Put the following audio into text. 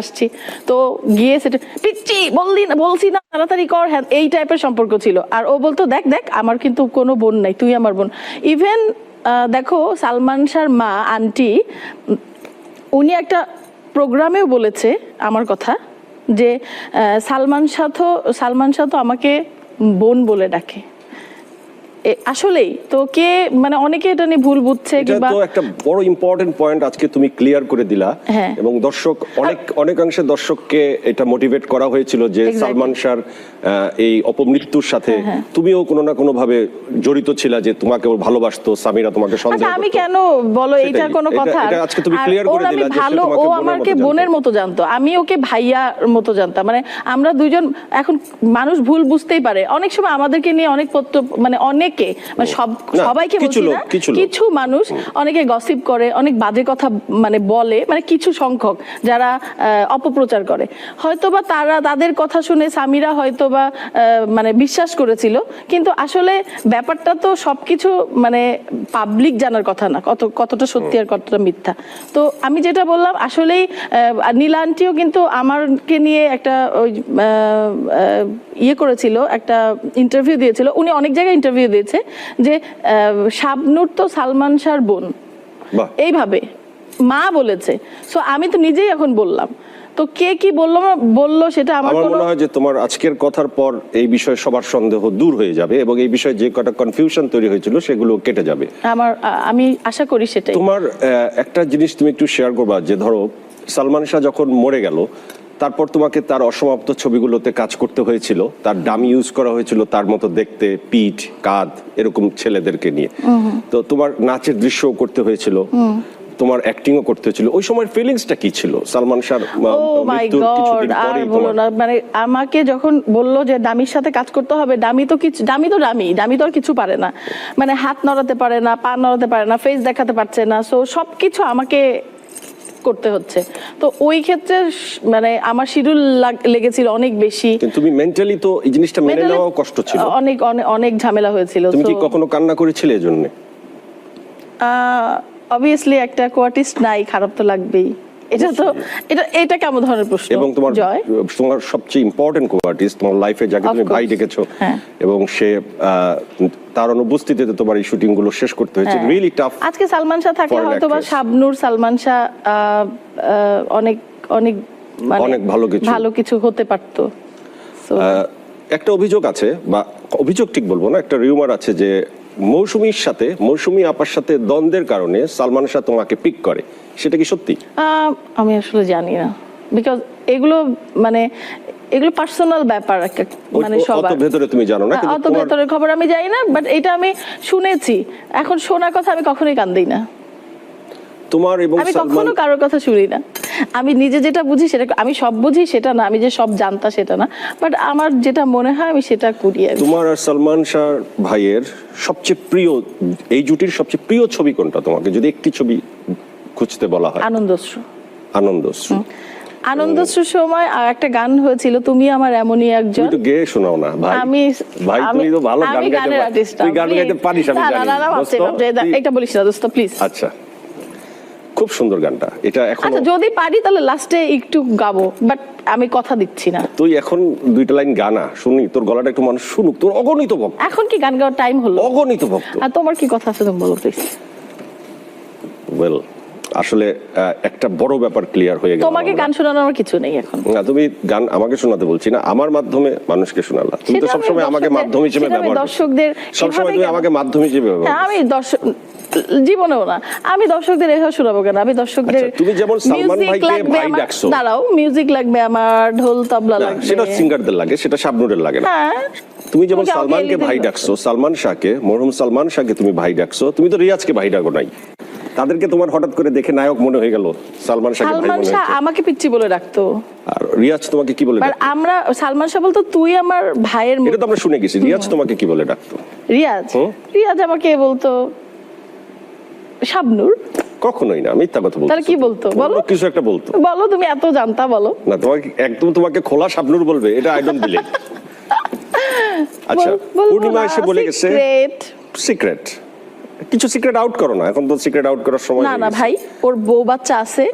আসছি তো গিয়ে সেটা পিচ্ছি বলছি না তাড়াতাড়ি কর, হ্যাঁ এই টাইপের সম্পর্ক ছিল। আর ও বলতো দেখ দেখ আমার কিন্তু কোনো বোন নাই, তুই আমার বোন। ইভেন দেখো সালমান শাহর মা আন্টি উনি একটা প্রোগ্রামেও বলেছে আমার কথা যে সালমান শাহ তো আমাকে বোন বলে ডাকে। আসলেই তো কে মানে অনেকে এটা নিয়ে ভুল বুঝছে, এটা তো একটা বড় ইম্পর্টেন্ট পয়েন্ট আজকে তুমি ক্লিয়ার করে দিলা। এবং দর্শক অনেকাংশে দর্শককে এটা মোটিভেট করা হয়েছিল যে সালমান শাহর এই অপমৃত্যুর সাথে তুমিও কোনো না কোনো ভাবে জড়িত ছিলা, যে তোমাকে ও ভালোবাসতো, সামিরা তোমাকে সন্দেহ করতো। আমি কেন বলো এটা কোনো কথা? এটা আজকে তুমি ক্লিয়ার করে দিলা যে ভালো, ও আমাকে বোনের মতো জানতো, আমি ওকে ভাইয়ার মতো জানতাম। মানে আমরা দুইজন, এখন মানুষ ভুল বুঝতেই পারে অনেক সময়, আমাদেরকে নিয়ে অনেক মানে অনেকে মানে সবাইকে বলছি না, কিছু মানুষ অনেকে গসিপ করে, অনেক বাজে কথা মানে বলে, মানে কিছু সংখ্যক যারা অপপ্রচার করে, হয়তোবা তাদের কথা শুনে সামিরা হয়তোবা মানে বিশ্বাস করেছিল, কিন্তু আসলে ব্যাপারটা তো সবকিছু মানে পাবলিক জানার কথা না, কতটা সত্যি আর কতটা মিথ্যা। তো আমি যেটা বললাম আসলেই নীলা আন্টিও কিন্তু আমাকে নিয়ে একটা ইয়ে করেছিল, একটা ইন্টারভিউ দিয়েছিল, উনি অনেক জায়গায় ইন্টারভিউ দিয়েছে যে শাবনূর তো সালমান শাহর বোন, এইভাবে মা বলেছে। সো আমি তো নিজেই এখন বললাম, তো কে কি বললো সেটা আমার মনে হয় যে তোমার আজকের কথার পর এই বিষয়ে সবার সন্দেহ দূর হয়ে যাবে এবং এই বিষয়ে যে কটা কনফিউশন তৈরি হয়েছিল সেগুলো কেটে যাবে। আমি আশা করি সেটাই। তোমার একটা জিনিস তুমি একটু শেয়ার করবা, যে ধরো সালমান শাহ যখন মরে গেল তারপর তোমাকে তার অসমাপ্ত ছবিগুলোতে কাজ করতে হয়েছিল, তার ডামি ইউজ করা হয়েছিল তার মতো দেখতে, পিঠ কাঁধ এরকম ছেলেদেরকে নিয়ে। তো তোমার নাচের দৃশ্যও করতে হয়েছিল, তোমার অ্যাক্টিংও করতে হয়েছিল। ওই সময়ের ফিলিংসটা কি ছিল সালমান শাহর মৃত্যুর কিছুদিন পরেই? মানে আমাকে যখন বললো যে ডামির সাথে কাজ করতে হবে, ডামি তো আর কিছু পারে না, মানে হাত নড়াতে পারে না, পা নড়াতে পারে না, ফেস দেখাতে পারছে না, সো সবকিছু আমাকে করতে হচ্ছে। তো ওই ক্ষেত্রে মানে আমার শিডিউল লেগেছিল অনেক বেশি। কিন্তু তুমি মেন্টালি তো এই জিনিসটা মেনে নেওয়া কষ্ট ছিল, অনেক ঝামেলা হয়েছিল। তুমি কি কখনো কান্না করেছিলে এজন্য? অবভিয়াসলি একটা কোয়ার্টিস্ট নাই, খারাপ তো লাগবেই। এটা কেমন ধরনের প্রশ্ন? এবং তোমার সবচেয়ে ইম্পর্টেন্ট কোয়ার্টিস্ট তোমার লাইফে, যাকে তুমি ভাই ডেকেছো, এবং সে তার অনুপস্থিতিতে তোমার এই শুটিং গুলো শেষ করতে হয়েছে, রিয়েলি টাফ। আজকে সালমান শাহ থাকলে হয়তো বা শাবনূর সালমান শাহ অনেক অনেক অনেক ভালো কিছু হতে পারতো। একটা অভিযোগ আছে, বা অভিযোগ ঠিক বলবো না, একটা রিউমার আছে যে মৌসুমী আপার সাথে দ্বন্দ্বের কারণে সালমান শাহ তোমাকে পিক করে, সেটা কি সত্যি? আমি আসলে জানি না, বিকজ এগুলো পার্সোনাল ব্যাপার, মানে সবার ভেতরে তুমি জানো না, অত ভেতরের খবর আমি জানি না, বাট এটা আমি শুনেছি। এখন শোনার কথা আমি কখনোই কান দিই না, তোমার এবং আমি কখনো কারোর কথা শুনি না। আমি নিজে যেটা বুঝি সেটা, আমি সব বুঝি সেটা না, আমি যে সব জানতা সেটা না, বাট আমার যেটা মনে হয় আমি সেটা করি। তোমার আর সালমান শাহ ভাইয়ের সবচেয়ে প্রিয়, এই জুটির সবচেয়ে প্রিয় ছবি কোনটা? তোমাকে যদি একটি ছবি খুঁজতে বলা হয়। আনন্দশ্রু সময় আর একটা গান হয়েছিল, তুমি আমার এমনই একজন। তুমি তো গেয়ে শোনাও না ভাই? ভাই তুমি তো ভালো গান গাইতে পারো, তুই গান গাইতে পারিস আমি জানি। এটা বলিস না দোস্ত প্লিজ। আচ্ছা, খুব সুন্দর গানটা এটা। এখন আচ্ছা যদি পারি তাহলে লাস্টে একটু গাবো, বাট আমি কথা দিচ্ছি না। তুই এখন দুইটা লাইন গানা শুনি, তোর গলাটা একটু মানুষ শুনুক, তোর অগণিত ভক্ত। এখন কি গান গাওয়ার টাইম হলো? অগণিত ভক্ত। আর তোমার কি কথা আছে তুমি বলো প্লিজ। ওয়েল, আসলে একটা বড় ব্যাপার ক্লিয়ার হয়ে গেল। তোমাকে গান শোনানোর আমার কিছু নেই এখন। না, তুমি গান আমাকে শোনাতে বলছি না, আমার মাধ্যমে মানুষকে শোনালা। তুমি তো সবসময় আমাকে মাধ্যম হিসেবে ব্যবহার করো, দর্শকদের সবসময় তুমি আমাকে মাধ্যম হিসেবে ব্যবহার করো। আমি জীবনেও না, আমি দর্শকদের এভাবে শোনাবো কেন? আমি দর্শকদের, তুমি যেমন সালমান ভাইকে ভাই ডাকছো, দাঁড়াও, মিউজিক লাগবে আমার, ঢোল তবলা লাগবে, সেটা সিঙ্গারদের লাগে, সেটা শাবনূরের লাগে না। তুমি যেমন সালমানকে ভাই ডাকছো, সালমান শাহকে, মরহুম সালমান শাহকে তুমি ভাই ডাকছো, তুমি তো রিয়াজকে ভাই ডাকো নাই। তাদেরকে তোমার হঠাৎ করে দেখে নায়ক মনে হয়ে গেল, সালমান শাহ আমাকে পিচ্চি বলে ডাকতো, আর রিয়াজ তোমাকে কি বলে ডাকতো? আমরা সালমান শাহ বলতো তুই আমার ভাইয়ের। এটা তো আমরা শুনে গেছি। রিয়াজ তোমাকে কি বলে ডাকতো? রিয়াজ আমাকে বলতো শাবনূর। কখনোই না, মিথ্যা কথা বলতো। তাহলে কি বলতো? বলো, কিছু একটা বলতো। বলো, তুমি এত জানতা, বলো না। তোমাকে একদম তোমাকে খোলা শাবনূর বলবে, এটা আই ডোন্ট বিলিভ। আচ্ছা, পূর্ণিমা এসে বলে গেছে সিক্রেট, কিছু সিক্রেট আউট করো না, এখন তো সিক্রেট আউট করার সময় না। ভাই, ওর বউ বাচ্চা আছে,